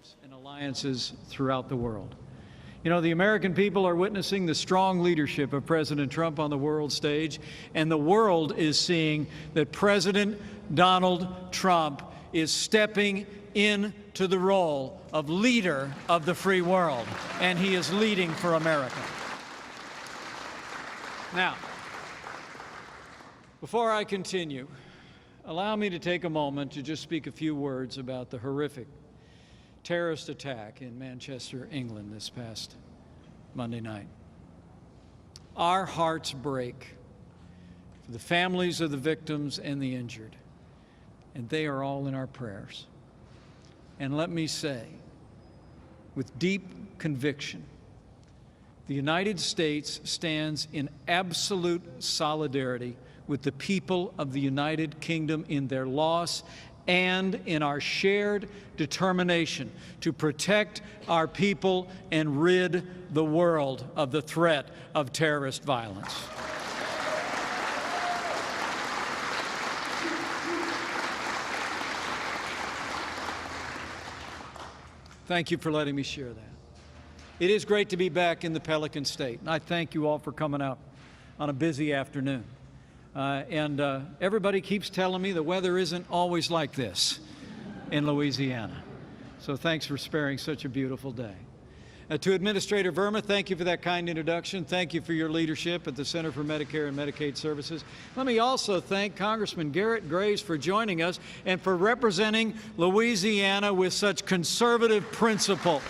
partnerships and alliances throughout the world. You know, the American people are witnessing the strong leadership of President Trump on the world stage, and the world is seeing that President Donald Trump is stepping into the role of leader of the free world, and he is leading for America. Now, before I continue, allow me to take a moment to just speak a few words about the horrific terrorist attack in Manchester, England this past Monday night. Our hearts break for the families of the victims and the injured, and they are all in our prayers. And let me say, with deep conviction, the United States stands in absolute solidarity with the people of the United Kingdom in their loss and in our shared determination to protect our people and rid the world of the threat of terrorist violence. Thank you for letting me share that. It is great to be back in the Pelican State, and I thank you all for coming out on a busy afternoon. Everybody keeps telling me the weather isn't always like this in Louisiana. So thanks for sparing such a beautiful day. To Administrator Verma, thank you for that kind introduction. Thank you for your leadership at the Center for Medicare and Medicaid Services. Let me also thank Congressman Garrett Graves for joining us and for representing Louisiana with such conservative principle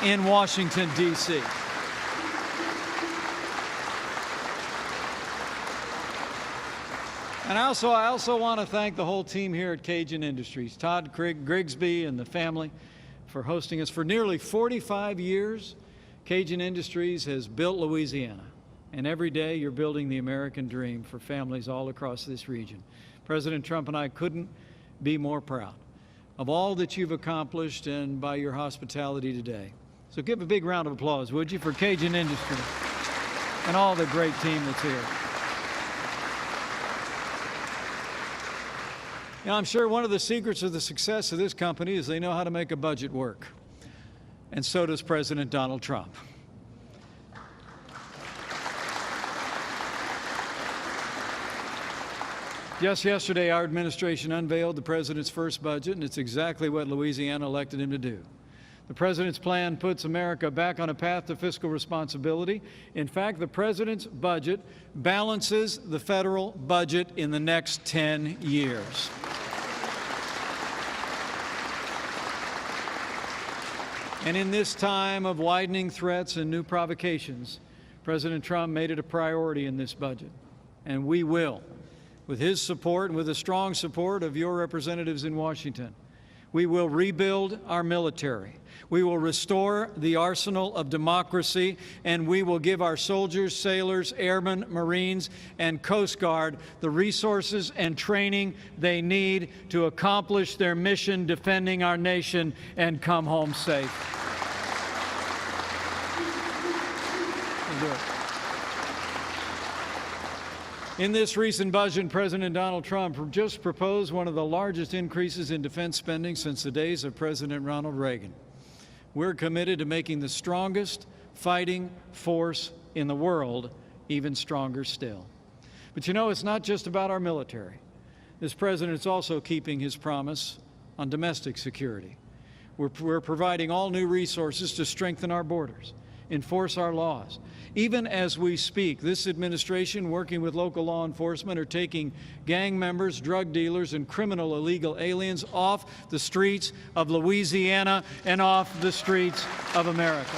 in Washington, D.C. And I also want to thank the whole team here at Cajun Industries, Todd Grigsby and the family, for hosting us. For nearly 45 years, Cajun Industries has built Louisiana, and every day you're building the American dream for families all across this region. President Trump and I couldn't be more proud of all that you've accomplished and by your hospitality today. So give a big round of applause, would you, for Cajun Industries and all the great team that's here. Now, I'm sure one of the secrets of the success of this company is they know how to make a budget work. And so does President Donald Trump. Just yesterday, our administration unveiled the president's first budget, and it's exactly what Louisiana elected him to do. The president's plan puts America back on a path to fiscal responsibility. In fact, the president's budget balances the federal budget in the next 10 years. And in this time of widening threats and new provocations, President Trump made it a priority in this budget. And we will, with his support and with the strong support of your representatives in Washington, we will rebuild our military. We will restore the arsenal of democracy, and we will give our soldiers, sailors, airmen, Marines, and Coast Guard the resources and training they need to accomplish their mission defending our nation and come home safe. We'll do it. In this recent budget, President Donald Trump just proposed one of the largest increases in defense spending since the days of President Ronald Reagan. We're committed to making the strongest fighting force in the world even stronger still. But you know, it's not just about our military. This president is also keeping his promise on domestic security. We're providing all new resources to strengthen our borders, enforce our laws. Even as we speak, this administration, working with local law enforcement, are taking gang members, drug dealers, and criminal illegal aliens off the streets of Louisiana and off the streets of America.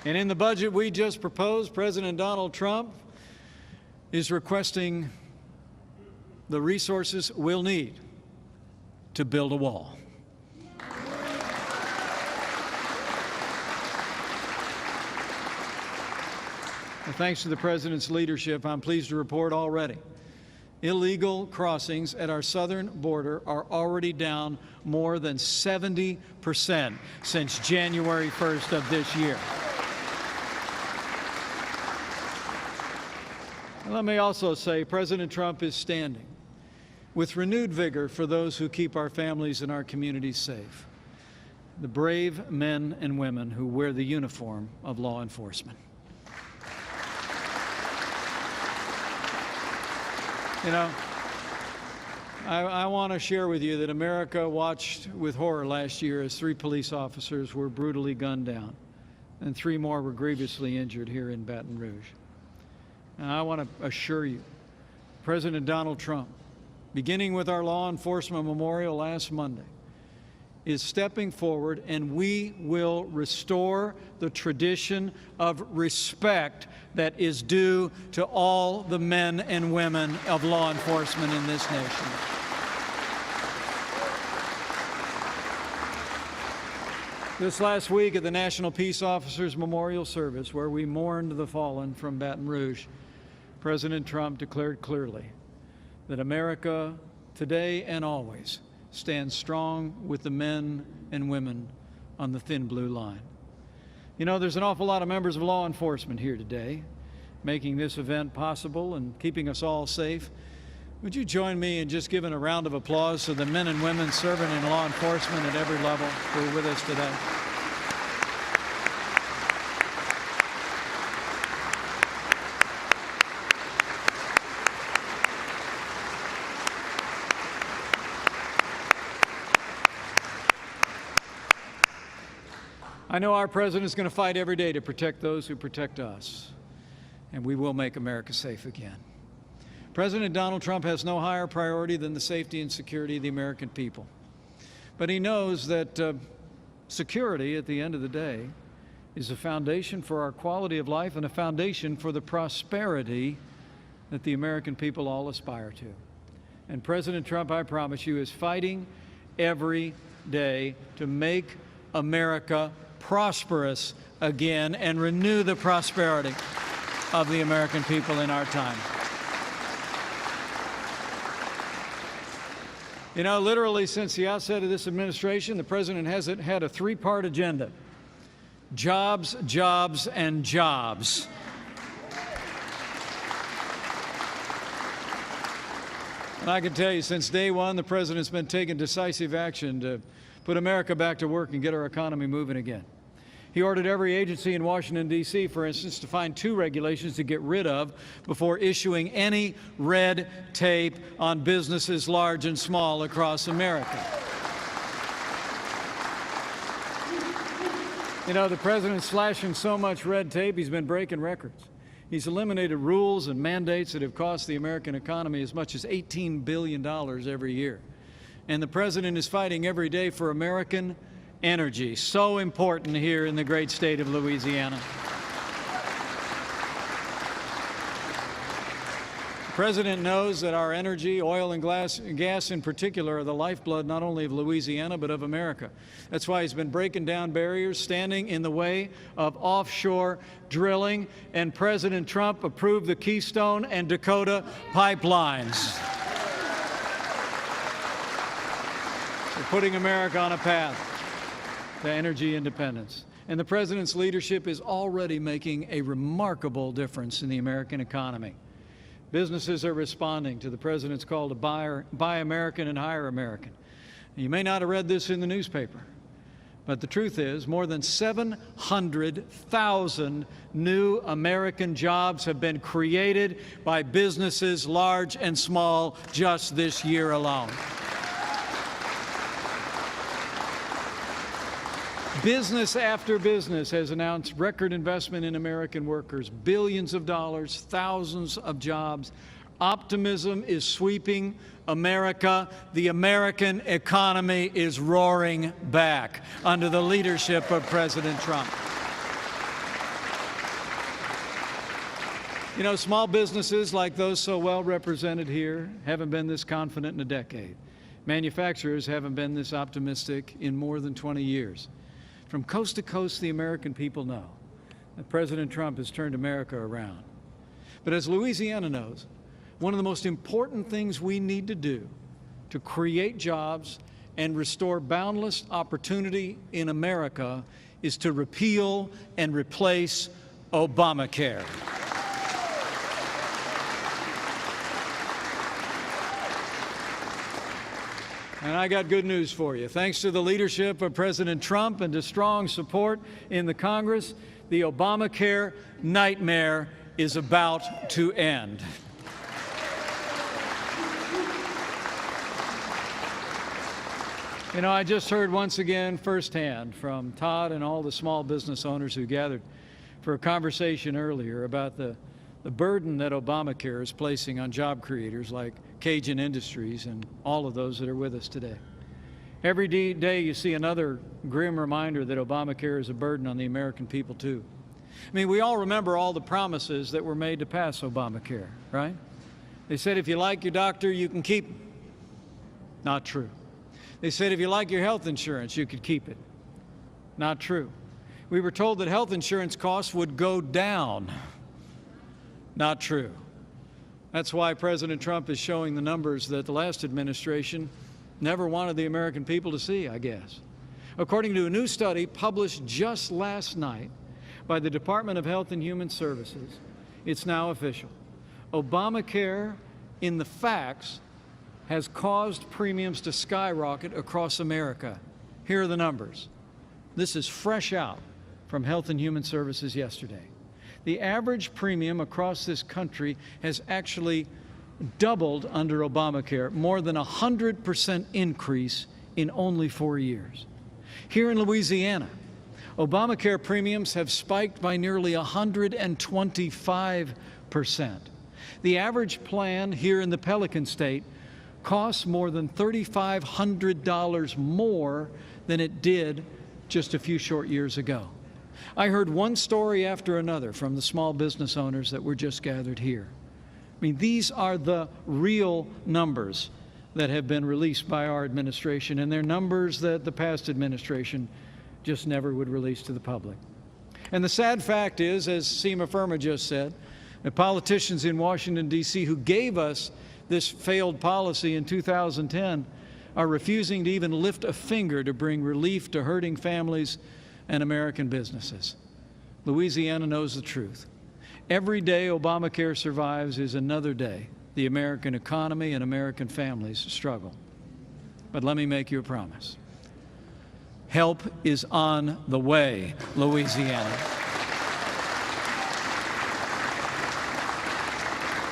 And in the budget we just proposed, President Donald Trump is requesting the resources we'll need to build a wall. And thanks to the President's leadership, I'm pleased to report already illegal crossings at our southern border are already down more than 70% since January 1st of this year. And let me also say, President Trump is standing with renewed vigor for those who keep our families and our communities safe, the brave men and women who wear the uniform of law enforcement. You know, I want to share with you that America watched with horror last year as 3 police officers were brutally gunned down and 3 more were grievously injured here in Baton Rouge. And I want to assure you, President Donald Trump, beginning with our law enforcement memorial last Monday, is stepping forward, and we will restore the tradition of respect that is due to all the men and women of law enforcement in this nation. This last week at the National Peace Officers Memorial Service, where we mourned the fallen from Baton Rouge, President Trump declared clearly that America, today and always, stands strong with the men and women on the thin blue line. You know, there's an awful lot of members of law enforcement here today, making this event possible and keeping us all safe. Would you join me in just giving a round of applause to the men and women serving in law enforcement at every level who are with us today? I know our president is going to fight every day to protect those who protect us, and we will make America safe again. President Donald Trump has no higher priority than the safety and security of the American people. But he knows that security, at the end of the day, is a foundation for our quality of life and a foundation for the prosperity that the American people all aspire to. And President Trump, I promise you, is fighting every day to make America prosperous again and renew the prosperity of the American people in our time. You know, literally since the outset of this administration, the president has had a 3-part agenda: jobs, jobs, and jobs. And I can tell you, since day one, the president's been taking decisive action to put America back to work and get our economy moving again. He ordered every agency in Washington, D.C., for instance, to find 2 regulations to get rid of before issuing any red tape on businesses large and small across America. You know, the president's slashing so much red tape, he's been breaking records. He's eliminated rules and mandates that have cost the American economy as much as $18 billion every year. And the president is fighting every day for American energy, so important here in the great state of Louisiana. The president knows that our energy, oil and gas in particular, are the lifeblood not only of Louisiana but of America. That's why he's been breaking down barriers, standing in the way of offshore drilling, and President Trump approved the Keystone and Dakota pipelines. We're putting America on a path to energy independence. And the president's leadership is already making a remarkable difference in the American economy. Businesses are responding to the president's call to buy American and hire American. You may not have read this in the newspaper, but the truth is more than 700,000 new American jobs have been created by businesses large and small just this year alone. Business after business has announced record investment in American workers, billions of dollars, thousands of jobs. Optimism is sweeping America. The American economy is roaring back under the leadership of President Trump. You know, small businesses like those so well represented here haven't been this confident in a decade. Manufacturers haven't been this optimistic in more than 20 years. From coast to coast, the American people know that President Trump has turned America around. But as Louisiana knows, one of the most important things we need to do to create jobs and restore boundless opportunity in America is to repeal and replace Obamacare. And I got good news for you. Thanks to the leadership of President Trump and to strong support in the Congress, the Obamacare nightmare is about to end. You know, I just heard once again firsthand from Todd and all the small business owners who gathered for a conversation earlier about the burden that Obamacare is placing on job creators like Cajun Industries and all of those that are with us today. Every day you see another grim reminder that Obamacare is a burden on the American people too. I mean, we all remember all the promises that were made to pass Obamacare, right? They said if you like your doctor, you can keep him. Not true. They said if you like your health insurance, you could keep it. Not true. We were told that health insurance costs would go down. Not true. That's why President Trump is showing the numbers that the last administration never wanted the American people to see, I guess. According to a new study published just last night by the Department of Health and Human Services, it's now official. Obamacare, in the facts, has caused premiums to skyrocket across America. Here are the numbers. This is fresh out from Health and Human Services yesterday. The average premium across this country has actually doubled under Obamacare, more than 100% increase in only 4 years. Here in Louisiana, Obamacare premiums have spiked by nearly 125%. The average plan here in the Pelican State costs more than $3,500 more than it did just a few short years ago. I heard one story after another from the small business owners that were just gathered here. I mean, these are the real numbers that have been released by our administration, and they're numbers that the past administration just never would release to the public. And the sad fact is, as Seema Verma just said, that politicians in Washington, D.C. who gave us this failed policy in 2010 are refusing to even lift a finger to bring relief to hurting families and American businesses. Louisiana knows the truth. Every day Obamacare survives is another day the American economy and American families struggle. But let me make you a promise. Help is on the way, Louisiana.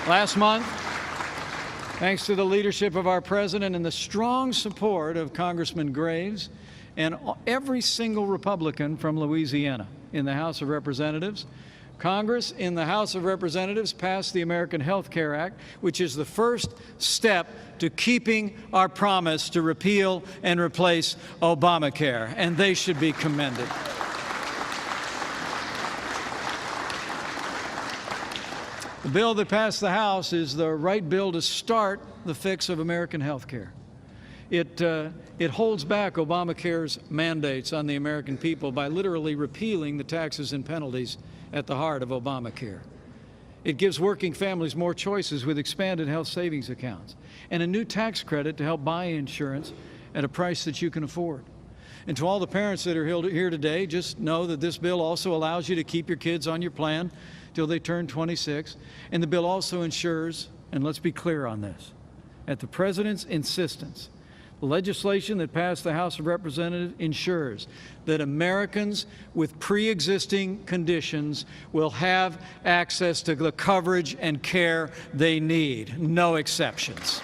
Last month, thanks to the leadership of our president and the strong support of Congressman Graves and every single Republican from Louisiana in the House of Representatives, Congress in the House of Representatives passed the American Health Care Act, which is the first step to keeping our promise to repeal and replace Obamacare, and they should be commended. The bill that passed the House is the right bill to start the fix of American health care. It holds back Obamacare's mandates on the American people by literally repealing the taxes and penalties at the heart of Obamacare. It gives working families more choices with expanded health savings accounts and a new tax credit to help buy insurance at a price that you can afford. And to all the parents that are here today, just know that this bill also allows you to keep your kids on your plan till they turn 26. And the bill also ensures, and let's be clear on this, at the president's insistence, the legislation that passed the House of Representatives ensures that Americans with pre-existing conditions will have access to the coverage and care they need, no exceptions.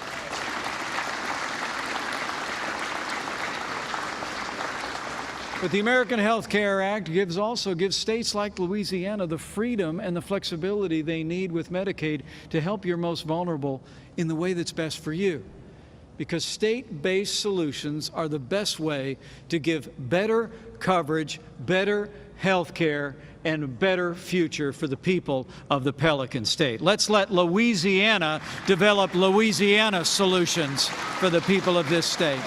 But the American Health Care Act also gives states like Louisiana the freedom and the flexibility they need with Medicaid to help your most vulnerable in the way that's best for you. Because state-based solutions are the best way to give better coverage, better health care, and a better future for the people of the Pelican State. Let's let Louisiana develop Louisiana solutions for the people of this state.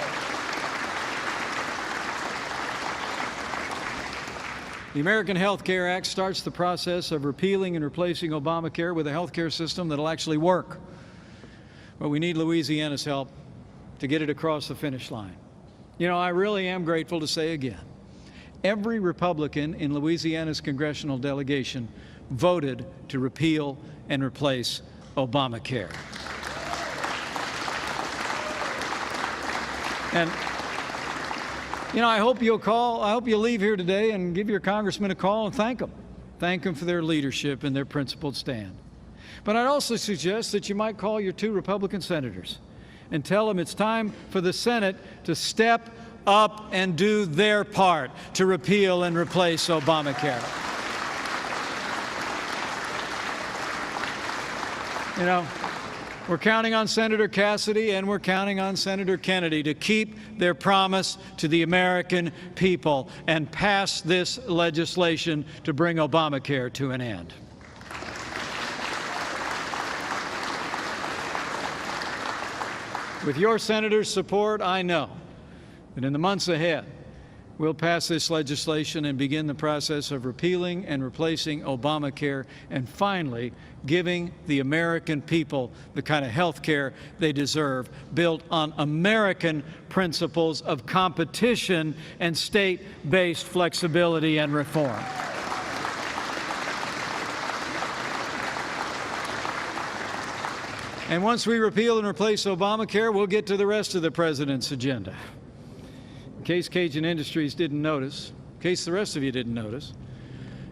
The American Health Care Act starts the process of repealing and replacing Obamacare with a health care system that'll actually work. But we need Louisiana's help to get it across the finish line. You know, I really am grateful to say again, every Republican in Louisiana's congressional delegation voted to repeal and replace Obamacare. And, I hope you'll leave here today and give your congressman a call and thank them. Thank them for their leadership and their principled stand. But I'd also suggest that you might call your 2 Republican senators and tell them it's time for the Senate to step up and do their part to repeal and replace Obamacare. We're counting on Senator Cassidy and we're counting on Senator Kennedy to keep their promise to the American people and pass this legislation to bring Obamacare to an end. With your senators' support, I know that in the months ahead, we'll pass this legislation and begin the process of repealing and replacing Obamacare and finally giving the American people the kind of health care they deserve, built on American principles of competition and state-based flexibility and reform. And once we repeal and replace Obamacare, we'll get to the rest of the president's agenda. In case Cajun Industries didn't notice, in case the rest of you didn't notice,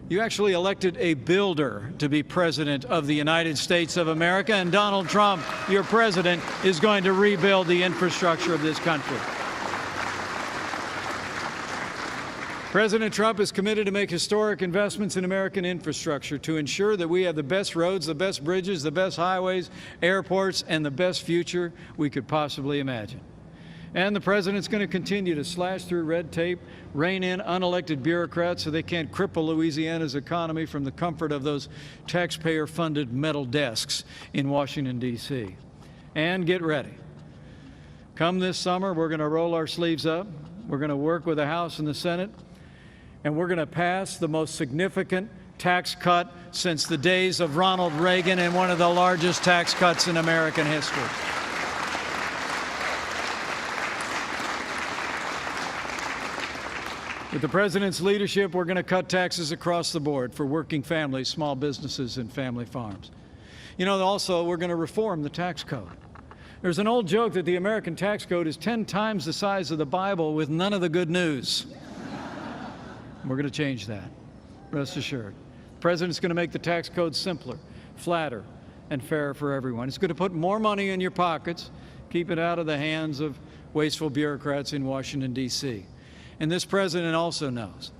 you actually elected a builder to be president of the United States of America, and Donald Trump, your president, is going to rebuild the infrastructure of this country. President Trump is committed to make historic investments in American infrastructure to ensure that we have the best roads, the best bridges, the best highways, airports, and the best future we could possibly imagine. And the president's going to continue to slash through red tape, rein in unelected bureaucrats so they can't cripple Louisiana's economy from the comfort of those taxpayer-funded metal desks in Washington, D.C. And get ready. Come this summer, we're going to roll our sleeves up. We're going to work with the House and the Senate, and we're going to pass the most significant tax cut since the days of Ronald Reagan and one of the largest tax cuts in American history. With the president's leadership, we're going to cut taxes across the board for working families, small businesses, and family farms. Also, we're going to reform the tax code. There's an old joke that the American tax code is 10 times the size of the Bible with none of the good news. We're going to change that, rest assured. The president's going to make the tax code simpler, flatter, and fairer for everyone. It's going to put more money in your pockets, keep it out of the hands of wasteful bureaucrats in Washington, D.C. And this president also knows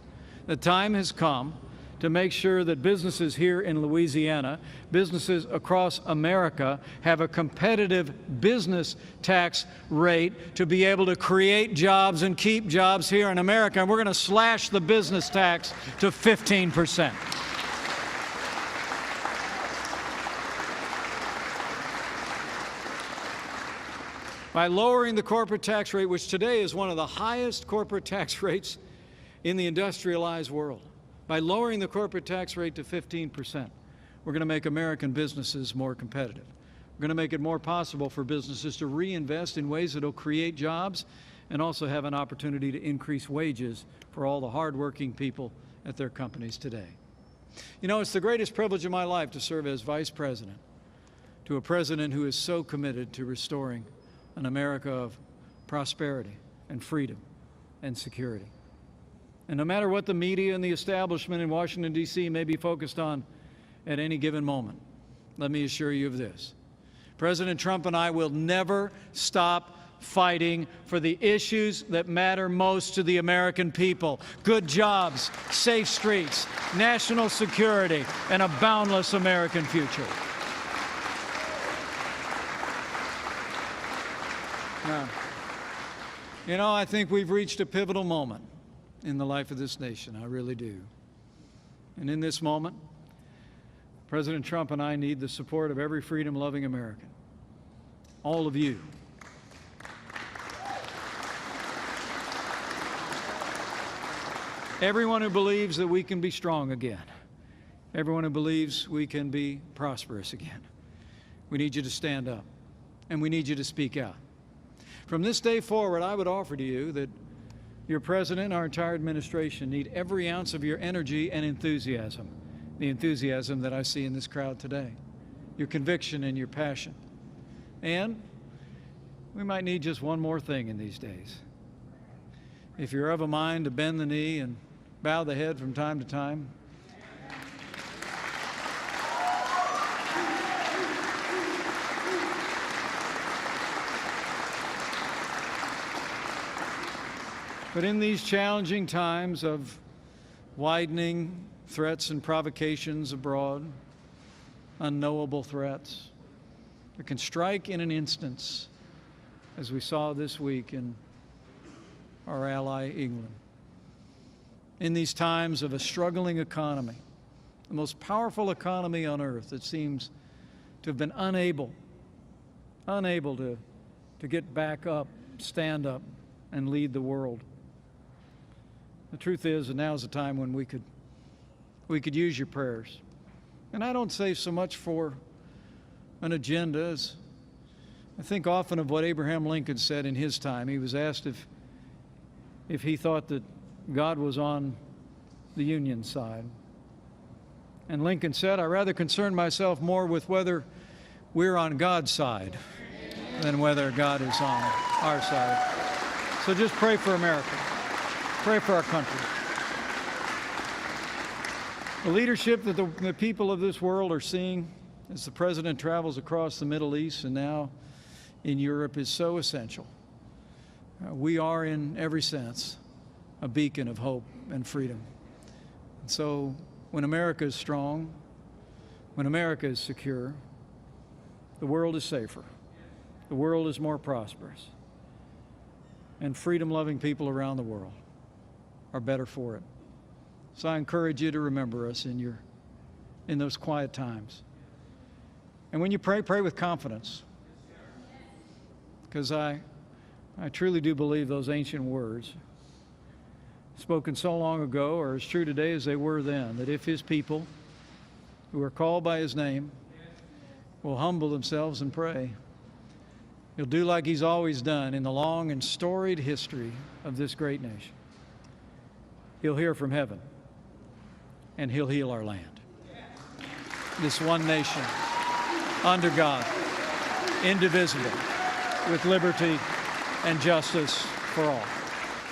the time has come to make sure that businesses here in Louisiana, businesses across America, have a competitive business tax rate to be able to create jobs and keep jobs here in America. And we're going to slash the business tax to 15%. By lowering the corporate tax rate, which today is one of the highest corporate tax rates in the industrialized world, by lowering the corporate tax rate to 15%, we're going to make American businesses more competitive. We're going to make it more possible for businesses to reinvest in ways that will create jobs and also have an opportunity to increase wages for all the hardworking people at their companies today. It's the greatest privilege of my life to serve as vice president to a president who is so committed to restoring an America of prosperity and freedom and security. And no matter what the media and the establishment in Washington, D.C. may be focused on at any given moment, let me assure you of this. President Trump and I will never stop fighting for the issues that matter most to the American people: good jobs, safe streets, national security, and a boundless American future. Now, I think we've reached a pivotal moment in the life of this nation. I really do. And in this moment, President Trump and I need the support of every freedom-loving American. All of you. Everyone who believes that we can be strong again. Everyone who believes we can be prosperous again. We need you to stand up, and we need you to speak out. From this day forward, I would offer to you that your president and our entire administration need every ounce of your energy and enthusiasm, the enthusiasm that I see in this crowd today, your conviction and your passion. And we might need just one more thing in these days. If you're of a mind to bend the knee and bow the head from time to time, but in these challenging times of widening threats and provocations abroad, unknowable threats that can strike in an instant, as we saw this week in our ally England. In these times of a struggling economy, the most powerful economy on earth that seems to have been unable to get back up, stand up, and lead the world. The truth is that now is the time when we could use your prayers. And I don't say so much for an agenda as I think often of what Abraham Lincoln said in his time. He was asked if he thought that God was on the Union side. And Lincoln said, "I rather concern myself more with whether we're on God's side than whether God is on our side." So just pray for America. Pray for our country. The leadership that the people of this world are seeing as the president travels across the Middle East and now in Europe is so essential. We are, in every sense, a beacon of hope and freedom. And so when America is strong, when America is secure, the world is safer. The world is more prosperous. And freedom-loving people around the world are better for it. So I encourage you to remember us in those quiet times. And when you pray, pray with confidence. Because I truly do believe those ancient words, spoken so long ago, are as true today as they were then, that if his people who are called by his name will humble themselves and pray, he'll do like he's always done in the long and storied history of this great nation. He'll hear from heaven, and he'll heal our land. This one nation, under God, indivisible, with liberty and justice for all.